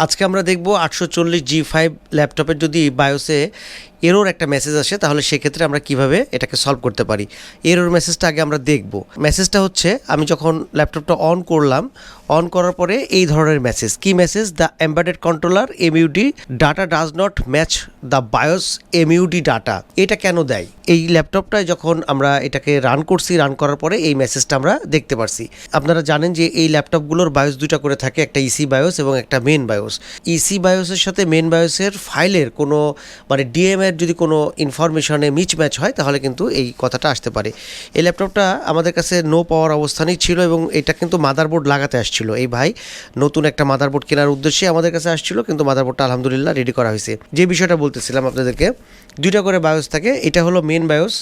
আজকে আমরা দেখব 840G5 ল্যাপটপের যদি বায়োসে এরর একটা মেসেজ আসে তাহলে সেক্ষেত্রে আমরা কিভাবে এটাকে সলভ করতে পারি। এরর মেসেজটা আগে আমরা দেখব। মেসেজটা হচ্ছে আমি যখন ল্যাপটপটা অন করলাম, অন করার পরে এই ধরনের মেসেজ, কি message, the embedded controller MUD data does not match the bias MUD data. এটা কেন দেয়? এই ল্যাপটপটায় যখন আমরা এটাকে রান করছি, রান করার পরে এই মেসেজটা আমরা দেখতে পারছি। আপনারা জানেন যে এই ল্যাপটপগুলোর বায়োস দুটা করে থাকে, একটা ইসি বায়োস এবং একটা মেন বায়োস। ইসি বায়োসের সাথে মেন বায়োসের ফাইলের কোনো ডিএম এর যদি কোনো ইনফরমেশনে মিচ ম্যাচ হয় তাহলে কিন্তু এই কথাটা আসতে পারে। এই ল্যাপটপটা আমাদের কাছে নো পাওয়ার অবস্থানেই ছিল এবং এটা কিন্তু মাদারবোর্ড লাগাতে আসছিল। এই ভাই নতুন একটা মাদারবোর্ড কেনার উদ্দেশ্যে আমাদের কাছে আসছিল, কিন্তু মাদারবোর্ডটা আলহামদুলিল্লাহ রেডি করা হয়েছে। যে বিষয়টা বলতেছিলাম আপনাদেরকে, দুইটা করে বায়োস থাকে। এটা হলো মেন বায়োস,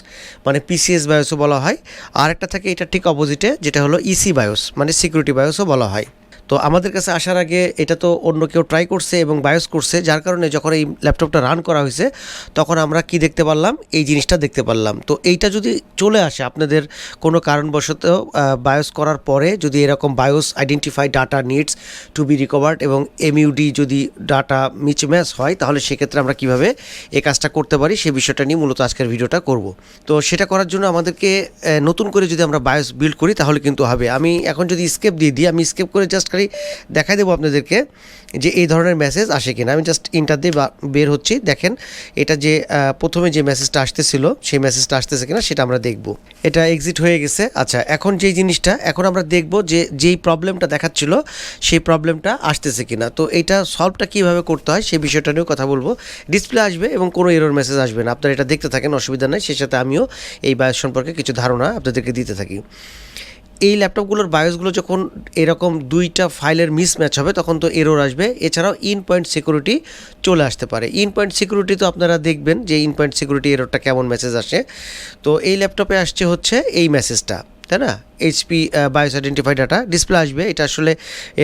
পিসিএস বায়োসও বলা হয়। আর একটা থাকে এটা ঠিক অপোজিটে, যেটা হলো ইসি বায়োস, সিকিউরিটি বায়োসও বলা হয়। তো আমাদের কাছে আসার আগে এটা তো অন্য কেউ ট্রাই করছে এবং বায়োস করছে, যার কারণে যখন এই ল্যাপটপটা রান করা হয়েছে তখন আমরা কি দেখতে পারলাম, এই জিনিসটা দেখতে পারলাম। তো এইটা যদি চলে আসে আপনাদের কোনো কারণবশত বায়োস করার পরে, যদি এরকম bias identify data needs to be recovered এবং এমইউডি যদি ডাটা মিচম্যাচ হয়, তাহলে সেক্ষেত্রে আমরা কিভাবে এই কাজটা করতে পারি সেই বিষয়টা নিয়ে মূলত আজকের ভিডিওটা করব। তো সেটা করার জন্য আমাদেরকে নতুন করে যদি আমরা বায়োস বিল্ড করি তাহলে কিন্তু হবে। আমি এখন যদি স্কেপ দিয়ে দিই, আমি স্কেপ করে জাস্ট দেখাই দেবো আপনাদেরকে যে এই ধরনের মেসেজ আসে কিনা। আমি জাস্ট ইন্টার দিয়ে বের হচ্ছি, দেখেন এটা যে প্রথমে যে মেসেজটা আসতেছিল সেই মেসেজটা আসতেছে কিনা সেটা আমরা দেখব। এটা এক্সিট হয়ে গেছে। আচ্ছা, এখন যেই জিনিসটা এখন আমরা দেখব যে যেই প্রবলেমটা দেখাচ্ছিল সেই প্রবলেমটা আসতেছে কিনা। তো এইটা সলভটা কীভাবে করতে হয় সেই বিষয়টা নিয়েও কথা বলবো। ডিসপ্লে আসবে এবং কোনো এরর মেসেজ আসবে না, আপনারা এটা দেখতে থাকেন, অসুবিধা নেই। সেই সাথে আমিও এই বায়োস সম্পর্কে কিছু ধারণা আপনাদেরকে দিতে থাকি। এই ল্যাপটপগুলোর বায়োসগুলো যখন এরকম দুইটা ফাইলের মিসম্যাচ হবে তখন তো এরর আসবে। এছাড়াও ইন পয়েন্ট সিকিউরিটি চলে আসতে পারে। ইন পয়েন্ট সিকিউরিটি তো আপনারা দেখবেন যে ইন পয়েন্ট সিকিউরিটি এররটা কেমন মেসেজ আসে। তো এই ল্যাপটপে আসছে হচ্ছে এই মেসেজটা, তাই না? HP bias identify data display আসবে। এটা আসলে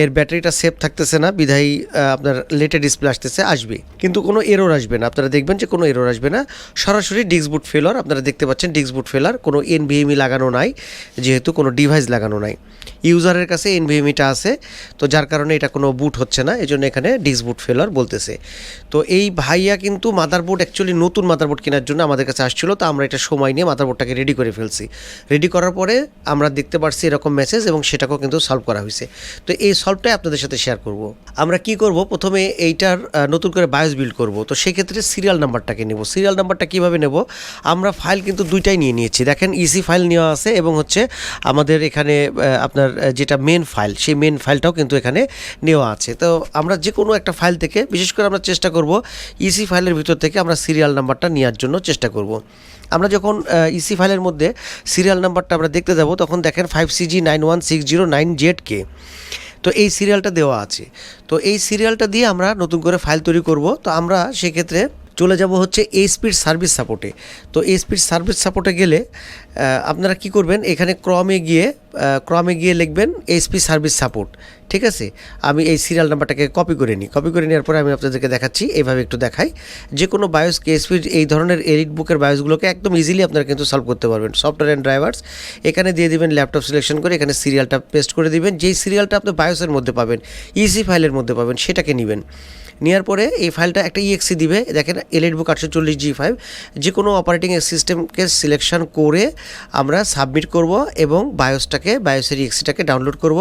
এর ব্যাটারিটা সেফ থাকতেছে না, বিধায়ী আপনার লেটে ডিসপ্লে আসবে কিন্তু কোনো এরর আসবে না। আপনারা দেখবেন যে কোনো এরর আসবে না, সরাসরি ডিস্ক বুট ফেলার। আপনারা দেখতে পাচ্ছেন ডিস্ক বুট ফেলার, কোনো এনভিএমই লাগানো নাই, যেহেতু কোনো ডিভাইস লাগানো নাই। ইউজারের কাছে এনভিএমইটা আছে, তো যার কারণে এটা কোনো বুট হচ্ছে না, এই জন্য এখানে ডিস্ক বুট ফেলার বলতেছে। তো এই ভাইয়া কিন্তু মাদারবোর্ড অ্যাকচুয়ালি নতুন মাদারবোর্ড কেনার জন্য আমাদের কাছে আসছিলো, তো আমরা এটা সময় নিয়ে মাদারবোর্ডটাকে রেডি করে ফেলছি। রেডি করার পরে আমরা দেখতে পারছি এরকম মেসেজ এবং সেটাকেও কিন্তু সলভ করা হয়েছে। তো এই সলভটাই আপনাদের সাথে শেয়ার করব। আমরা কি করব, প্রথমে এইটার নতুন করে বায়োস বিল্ড করব। তো সেক্ষেত্রে সিরিয়াল নাম্বারটাকে নেব। সিরিয়াল নাম্বারটা কীভাবে নেব, আমরা ফাইল কিন্তু দুইটাই নিয়ে নিয়েছি। দেখেন ইসি ফাইল নেওয়া আছে এবং হচ্ছে আমাদের এখানে আপনার যেটা মেন ফাইল, সেই মেন ফাইলটাও কিন্তু এখানে নেওয়া আছে। তো আমরা যে কোনো একটা ফাইল থেকে, বিশেষ করে আমরা চেষ্টা করব ইসি ফাইলের ভিতর থেকে আমরা সিরিয়াল নাম্বারটা নেওয়ার জন্য চেষ্টা করব। আমরা যখন ইসি ফাইলের মধ্যে সিরিয়াল নাম্বারটা আমরা দেখতে যাব তখন দেখেন 5CG91609ZK। তো এই সিরিয়ালটা দেওয়া আছে। তো এই সিরিয়ালটা দিয়ে আমরা নতুন করে ফাইল তৈরি করব। তো আমরা সেক্ষেত্রে চলে যাব হচ্ছে এইচপির সার্ভিস সাপোর্টে। তো এইচপির সার্ভিস সাপোর্টে গেলে আপনারা কি করবেন, এখানে ক্রমে গিয়ে লিখবেন এইচপি সার্ভিস সাপোর্ট। ঠিক আছে, আমি এই সিরিয়াল নাম্বারটাকে কপি করে নেওয়ার পরে আমি আপনাদেরকে দেখাচ্ছি। এইভাবে একটু দেখাই, যে কোনো বায়োসকে এইচপির এই ধরনের এলিট বুকের বায়োসগুলোকে একদম ইজিলি আপনারা কিন্তু সলভ করতে পারবেন। সফটওয়্যার অ্যান্ড ড্রাইভার্স এখানে দিয়ে দিবেন, ল্যাপটপ সিলেকশন করে এখানে সিরিয়ালটা পেস্ট করে দিবেন। যেই সিরিয়ালটা আপনি বায়োসের মধ্যে পাবেন, ইসি ফাইলের মধ্যে পাবেন, সেটাকে নেবেন। নেওয়ার পরে এই ফাইলটা একটা ইএক্সি দিবে। দেখেন এলিট বুক 840G5, যে কোনো অপারেটিং সিস্টেমকে সিলেকশন করে আমরা সাবমিট করব এবং বায়োসের ইএক্সিটাকে ডাউনলোড করব।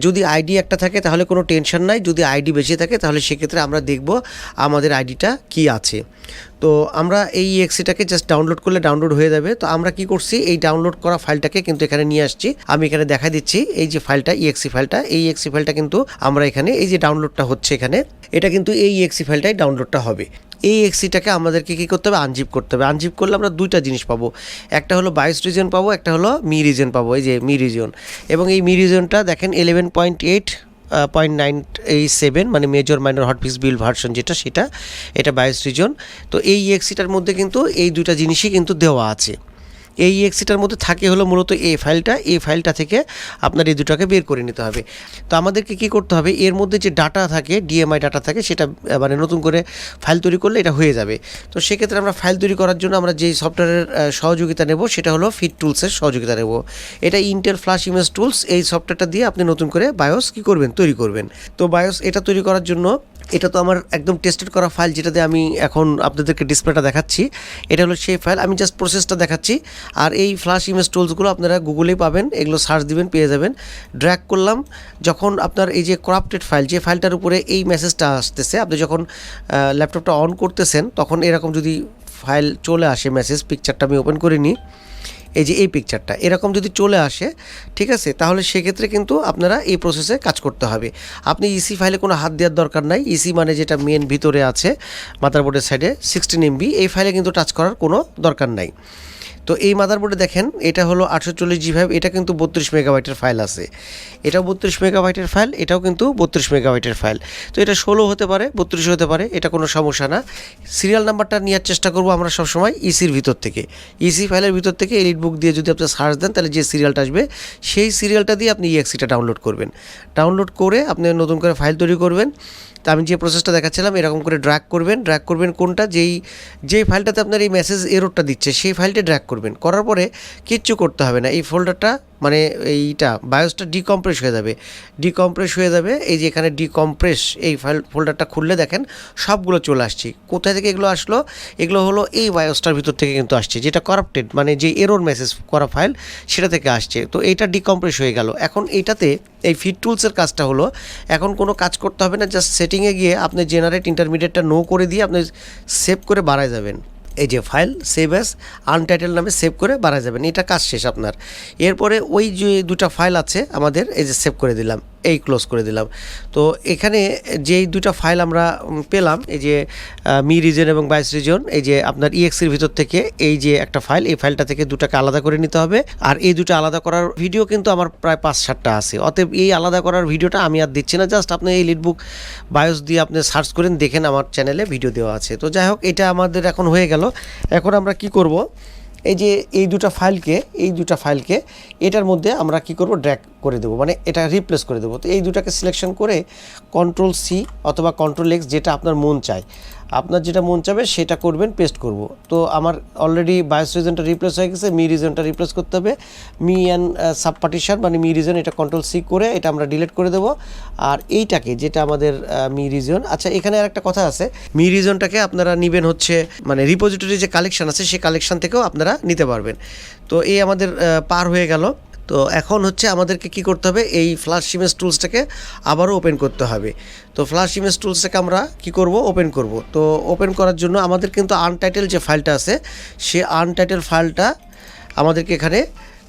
যদি আইডি একটা থাকে তাহলে কোনো টেনশন নাই, যদি আইডি বেশি থাকে তাহলে সেক্ষেত্রে আমরা দেখব আমাদের আইডিটা কি আছে। তো আমরা এই ইএক্সিটাকে জাস্ট ডাউনলোড করলে ডাউনলোড হয়ে যাবে। তো আমরা কি করছি, এই ডাউনলোড করা ফাইলটাকে কিন্তু এখানে নিয়ে আসছি। আমি এখানে দেখা দিচ্ছি এই যে ফাইলটা, ইএক্সি ফাইলটা, এই ইএক্সি ফাইলটা কিন্তু আমরা এখানে এই যে ডাউনলোডটা হচ্ছে এখানে, এটা কিন্তু এই ইএক্সি ফাইলটাই ডাউনলোডটা হবে। এই এক্সিটাকে আমাদেরকে কী করতে হবে, আনজিপ করতে হবে। আনজিপ করলে আমরা দুইটা জিনিস পাবো, একটা হলো বায়োস রিজন পাবো, একটা হলো মি রিজন পাবো। এই যে মি রিজন, এবং এই মি রিজনটা দেখেন 11.8.987 মেজর মাইনর হটফিক্স বিল্ড ভার্সন যেটা, এটা বায়োস রিজন। তো এই এক্সিটার মধ্যে কিন্তু এই দুইটা জিনিসই কিন্তু দেওয়া আছে। এই EXEটার মধ্যে থাকে হলো মূলত এই ফাইলটা থেকে আপনার এই দুটাকে বের করে নিতে হবে। তো আমাদেরকে কি করতে হবে, এর মধ্যে যে ডাটা থাকে DMI ডাটা থাকে সেটা মানে নতুন করে ফাইল তৈরি করলে এটা হয়ে যাবে। তো সেক্ষেত্রে আমরা ফাইল তৈরি করার জন্য আমরা যেই সফটওয়্যারের সহযোগিতা নেব সেটা হলো ফিট টুলসের সহযোগিতা নেব। এটা ইন্টেল ফ্ল্যাশ ইমেজ টুলস, এই সফটওয়্যারটা দিয়ে আপনি নতুন করে বায়োস কি করবেন, তৈরি করবেন। তো বায়োস এটা তৈরি করার জন্য, এটা তো আমার একদম টেস্টেড করা ফাইল, যেটাতে আমি এখন আপনাদেরকে ডিসপ্লেটা দেখাচ্ছি, এটা হলো সেই ফাইল। আমি জাস্ট প্রসেসটা দেখাচ্ছি। আর এই ফ্ল্যাশ ইমেজ টুলসগুলো আপনারা গুগলেই পাবেন, এগুলো সার্চ দিবেন পেয়ে যাবেন। ড্র্যাগ করলাম, যখন আপনার এই যে করাপ্টেড ফাইল, যে ফাইলটার উপরে এই মেসেজটা আসতেছে, আপনি যখন ল্যাপটপটা অন করতেছেন তখন এরকম যদি ফাইল চলে আসে মেসেজ, পিকচারটা আমি ওপেন করে নিই, এই যে এই পিকচারটা এরকম যদি চলে আসে, ঠিক আছে, তাহলে সেক্ষেত্রে কিন্তু আপনারা এই প্রসেসে কাজ করতে হবে। আপনি ইসি ফাইলে কোনো হাত দেওয়ার দরকার নাই। ইসি মানে যেটা মেন ভিতরে আছে মাদারবোর্ডের সাইডে 16 MB, এই ফাইলে কিন্তু টাচ করার কোনো দরকার নাই। তো এই মাদারবোর্ডে দেখেন এটা হলো 840G5, এটা কিন্তু 32 মেগাবাইটের ফাইল আছে, এটাও 32 মেগাবাইটের ফাইল, এটাও কিন্তু 32 মেগাবাইটের ফাইল। তো এটা 16 হতে পারে, 32 হতে পারে, এটা কোনো সমস্যা না। সিরিয়াল নাম্বারটা নেওয়ার চেষ্টা করব আমরা সবসময় ইসির ভিতর থেকে, ইসি ফাইলের ভিতর থেকে এডিট বুক দিয়ে যদি আপনি সার্চ দেন তাহলে যে সিরিয়ালটা আসবে সেই সিরিয়ালটা দিয়ে আপনি EXEটা ডাউনলোড করবেন। ডাউনলোড করে আপনি নতুন করে ফাইল তৈরি করবেন। তা আমি যে প্রসেসটা দেখাচ্ছিলাম এরকম করে ড্র্যাগ করবেন কোনটা, যেই ফাইলটাতে আপনার এই মেসেজ এররটা দিচ্ছে সেই ফাইলটা ড্র্যাগ করবেন। করার পরে কিচ্ছু করতে হবে না, এই ফোল্ডারটা মানে এইটা বায়োসটা ডিকম্প্রেস হয়ে যাবে। এই যে এখানে ডিকম্প্রেস এই ফোল্ডারটা খুললে দেখেন সবগুলো চলে আসছে। কোথায় থেকে এগুলো আসলো, এগুলো হলো এই বায়োসটার ভিতর থেকে কিন্তু আসছে, যেটা করাপ্টেড মানে যে এরর মেসেজ করা ফাইল সেটা থেকে আসছে। তো এইটা ডিকম্প্রেস হয়ে গেল। এখন এইটাতে এই ফিট টুলসের কাজটা হলো, এখন কোনো কাজ করতে হবে না, জাস্ট সেটিংয়ে গিয়ে আপনি জেনারেট ইন্টারমিডিয়েটটা নো করে দিয়ে আপনি সেভ করে বাড়ায় যাবেন। এই যে ফাইল সেভ অ্যাজ আনটাইটেল নামে সেভ করে বাড়া যাবেন, এটা কাজ শেষ আপনার। এরপরে ওই যে দুটা ফাইল আছে আমাদের, এই যে সেভ করে দিলাম, এই ক্লোজ করে দিলাম। তো এখানে যেই দুটা ফাইল আমরা পেলাম, এই যে মি রিজন এবং বাইস রিজন, এই যে আপনার EXEর ভিতর থেকে এই যে একটা ফাইল, এই ফাইলটা থেকে দুটাকে আলাদা করে নিতে হবে। আর এই দুটো আলাদা করার ভিডিও কিন্তু আমার প্রায় 5-7টা আছে, অতএব এই আলাদা করার ভিডিওটা আমি আর দিচ্ছি না, জাস্ট আপনি এই লিডবুক বায়োস দিয়ে আপনি সার্চ করেন, দেখেন আমার চ্যানেলে ভিডিও দেওয়া আছে। তো যাই হোক, এটা আমাদের এখন হয়ে গেল। এখন আমরা কি করব, এই যে এই দুটা ফাইলকে এটার মধ্যে আমরা কি করব, ড্র্যাগ করে দেবো, মানে এটা রিপ্লেস করে দেবো। তো এই দুটাকে সিলেকশন করে Ctrl+C অথবা Ctrl+X, যেটা আপনার মন চায়, আপনার যেটা মন চাবে সেটা করবেন, পেস্ট করব। তো আমার অলরেডি বায়োস রিজনটা রিপ্লেস হয়ে গেছে, মি রিজনটা রিপ্লেস করতে হবে। মি অ্যান্ড সাব পার্টিশন মানে মি রিজন, এটা Ctrl+C করে এটা আমরা ডিলিট করে দেবো। আর এইটাকে যেটা আমাদের মি রিজন, আচ্ছা এখানে আর একটা কথা আছে, মি রিজনটাকে আপনারা নেবেন হচ্ছে মানে রিপোজিটরি যে কালেকশন আছে সেই কালেকশন থেকেও আপনারা নিতে পারবেন। তো এই আমাদের পার হয়ে গেল। তো এখন হচ্ছে আমাদেরকে কি করতে হবে, এই ফ্ল্যাশ ইমেজ টুলসটাকে আবারও ওপেন করতে হবে। তো ফ্ল্যাশ ইমেজ টুলসটাকে আমরা কি করব, ওপেন করব। তো ওপেন করার জন্য আমাদের কিন্তু আনটাইটেল যে ফাইলটা আছে সেই আনটাইটেল ফাইলটা আমাদেরকে এখানে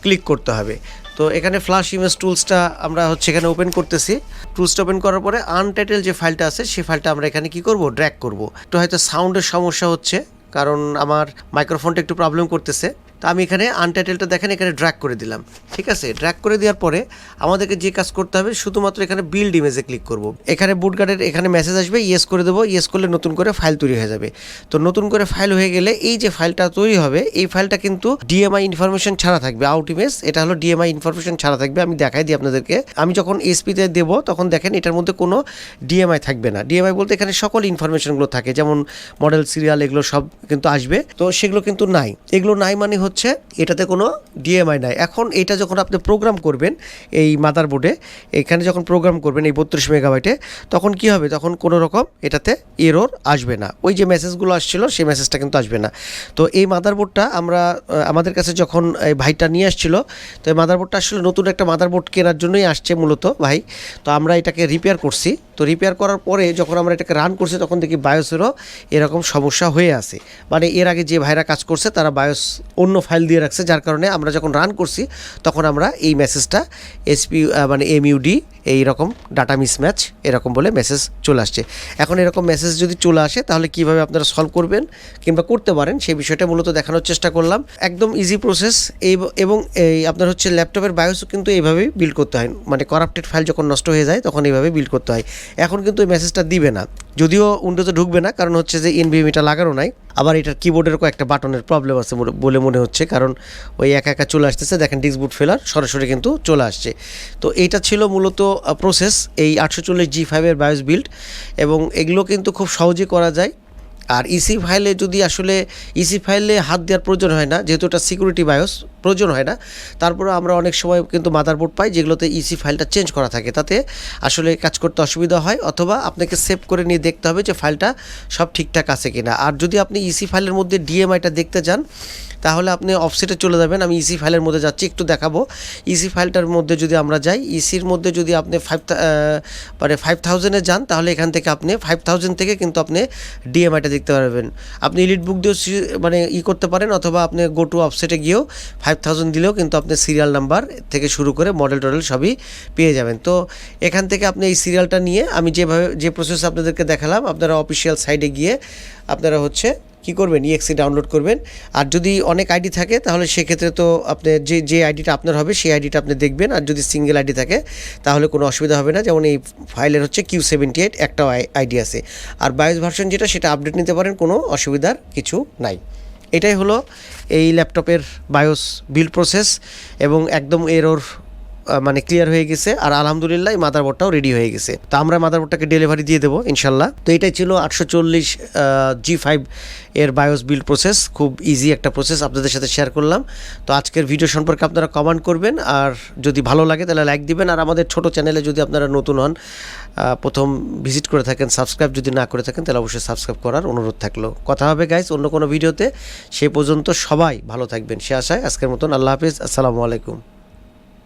ক্লিক করতে হবে। তো এখানে ফ্ল্যাশ ইমেজ টুলসটা আমরা হচ্ছে এখানে ওপেন করতেছি। টুলসটা ওপেন করার পরে আনটাইটেল যে ফাইলটা আছে সেই ফাইলটা আমরা এখানে কি করব, ড্র্যাগ করব। একটু হয়তো সাউন্ডের সমস্যা হচ্ছে, কারণ আমার মাইক্রোফোনটা একটু প্রবলেম করতেছে। তো আমি এখানে আনটাইটেলটা দেখেন এখানে ড্র্যাগ করে দিলাম, ঠিক আছে। ড্র্যাগ করে দেওয়ার পরে আমাদেরকে যে কাজ করতে হবে, শুধুমাত্র এখানে বিল্ড ইমেজে ক্লিক করব। এখানে বুটগার্ডের এখানে মেসেজ আসবে, ইয়েস করে দেবো। ইয়েস করলে নতুন করে ফাইল তৈরি হয়ে যাবে। তো নতুন করে ফাইল হয়ে গেলে এই যে ফাইলটা তৈরি হবে, এই ফাইলটা কিন্তু DMI ইনফরমেশন ছাড়া থাকবে। আউট ইমেজ এটা হলো DMI ইনফরমেশন ছাড়া থাকবে। আমি দেখাই দিই আপনাদেরকে। আমি যখন SP-তে দেবো তখন দেখেন এটার মধ্যে কোনো DMI থাকবে না। DMI বলতে এখানে সকল ইনফরমেশনগুলো থাকে, যেমন মডেল, সিরিয়াল, এগুলো সব কিন্তু আসবে। তো সেগুলো কিন্তু নাই, এগুলো নাই মানে হচ্ছে এটাতে কোনো DMI নাই। এখন এটা যখন আপনি প্রোগ্রাম করবেন এই মাদারবোর্ডে, এখানে যখন প্রোগ্রাম করবেন এই 32 মেগাবাইটে, তখন কি হবে, তখন কোনো রকম এটাতে এরর আসবে না। ওই যে মেসেজগুলো আসছিল সেই মেসেজটা কিন্তু আসবে না। তো এই মাদারবোর্ডটা আমরা আমাদের কাছে যখন এই ভাইটা নিয়ে আসছিল, তো এই মাদারবোর্ডটা আসলে নতুন একটা মাদারবোর্ড কেনার জন্যই আসছে মূলত ভাই। তো আমরা এটাকে রিপেয়ার করছি। তো রিপেয়ার করার পরে যখন আমরা এটাকে রান করছি তখন দেখি বায়োসেরও এরকম সমস্যা হয়ে আছে। মানে এর আগে যে ভাইরা কাজ করছে তারা বায়োস অন্য ফাইল দিয়ে রাখছে, যার কারণে আমরা যখন রান করছি তখন আমরা এই মেসেজটা মানে MUD এইরকম ডাটা মিসম্যাচ এরকম বলে মেসেজ চলে আসছে। এখন এরকম মেসেজ যদি চলে আসে তাহলে কিভাবে আপনারা সলভ করবেন কিংবা করতে পারেন সেই বিষয়টা মূলত দেখানোর চেষ্টা করলাম। একদম ইজি প্রসেস। এবং এই আপনার হচ্ছে ল্যাপটপের বায়োসও কিন্তু এইভাবেই বিল্ড করতে হয়, মানে করাপ্টেড ফাইল যখন নষ্ট হয়ে যায় তখন এইভাবে বিল্ড করতে হয়। এখন কিন্তু এই মেসেজটা দিবে না, যদিও উইন্ডোজে ঢুকবে না, কারণ হচ্ছে যে এনভিএমিটা লাগানো নাই। আবার এটার কিবোর্ডের কয়েকটা বাটনের প্রবলেম আছে বলে মনে হচ্ছে, কারণ ওই একা একা চলে আসতেছে। দেখেন ডিস্ক বুট ফেলার সরাসরি কিন্তু চলে আসছে। তো এইটা ছিল মূলত প্রসেস এই 840G5 এর বায়োস বিল্ড, এবং এগুলো কিন্তু খুব সহজে করা যায়। আর ইসি ফাইলে যদি আসলে ইসি ফাইলে হাত দেওয়ার প্রয়োজন হয় না, যেহেতু এটা সিকিউরিটি বায়োস, প্রয়োজন হয় না। তারপরে আমরা অনেক সময় কিন্তু মাদারবোর্ড পাই যেগুলোতে ইসি ফাইলটা চেঞ্জ করা থাকে, তাতে আসলে কাজ করতে অসুবিধা হয়, অথবা আপনাকে সেভ করে নিয়ে দেখতে হবে যে ফাইলটা সব ঠিকঠাক আছে কিনা। আর যদি আপনি ইসি ফাইলের মধ্যে ডিএমআইটা দেখতে চান, তাহলে আপনি অফসেটে চলে যাবেন। আমি ইসি ফাইলের মধ্যে যাচ্ছি, একটু দেখাবো। ইসি ফাইলটার মধ্যে যদি আমরা যাই, ইসির মধ্যে যদি আপনি 5000-এ যান, তাহলে এখান থেকে আপনি 5000 থেকে কিন্তু আপনি ডিএমআইটা দেখতে পারবেন। আপনি এলিট বুক দিয়েও করতে পারেন, অথবা আপনি গো টু অফসেটে গিয়েও 5000 দিলেও কিন্তু আপনি সিরিয়াল নাম্বার থেকে শুরু করে মডেল টডেল সবই পেয়ে যাবেন। তো এখান থেকে আপনি এই সিরিয়ালটা নিয়ে, আমি যে প্রসেস আপনাদেরকে দেখালাম, আপনারা অফিসিয়াল সাইডে গিয়ে আপনারা হচ্ছে কী করবেন, ইএক্সি ডাউনলোড করবেন। আর যদি অনেক আইডি থাকে, তাহলে সেক্ষেত্রে তো আপনি যে আইডিটা আপনার হবে সেই আইডিটা আপনি দেখবেন। আর যদি সিঙ্গেল আইডি থাকে, তাহলে কোনো অসুবিধা হবে না। যেমন এই ফাইলের হচ্ছে Q78 একটাও আইডি আছে। আর বায়োস ভার্সন যেটা, সেটা আপডেট নিতে পারেন, কোনো অসুবিধার কিছু নাই। এটাই হলো এই ল্যাপটপের বায়োস বিল্ড প্রসেস, এবং একদম এরর ক্লিয়ার হয়ে গেছে। আর আলহামদুলিল্লাহ এই মাদারবোর্ডটাও রেডি হয়ে গেছে। তো আমরা মাদারবোর্ডটাকে ডেলিভারি দিয়ে দেবো ইনশাল্লাহ। তো এটাই ছিল 840G5 এর বায়োস বিল্ড প্রসেস। খুব ইজি একটা প্রসেস আপনাদের সাথে শেয়ার করলাম। তো আজকের ভিডিও সম্পর্কে আপনারা কমেন্ট করবেন, আর যদি ভালো লাগে তাহলে লাইক দিবেন। আর আমাদের ছোট চ্যানেলে যদি আপনারা নতুন হন, প্রথম ভিজিট করে থাকেন, সাবস্ক্রাইব যদি না করে থাকেন, তাহলে অবশ্যই সাবস্ক্রাইব করার অনুরোধ থাকলো। কথা হবে গাইস অন্য কোনো ভিডিওতে। সেই পর্যন্ত সবাই ভালো থাকবেন সে আশায় আজকের মতন আল্লাহ হাফিজ, আসসালামু আলাইকুম।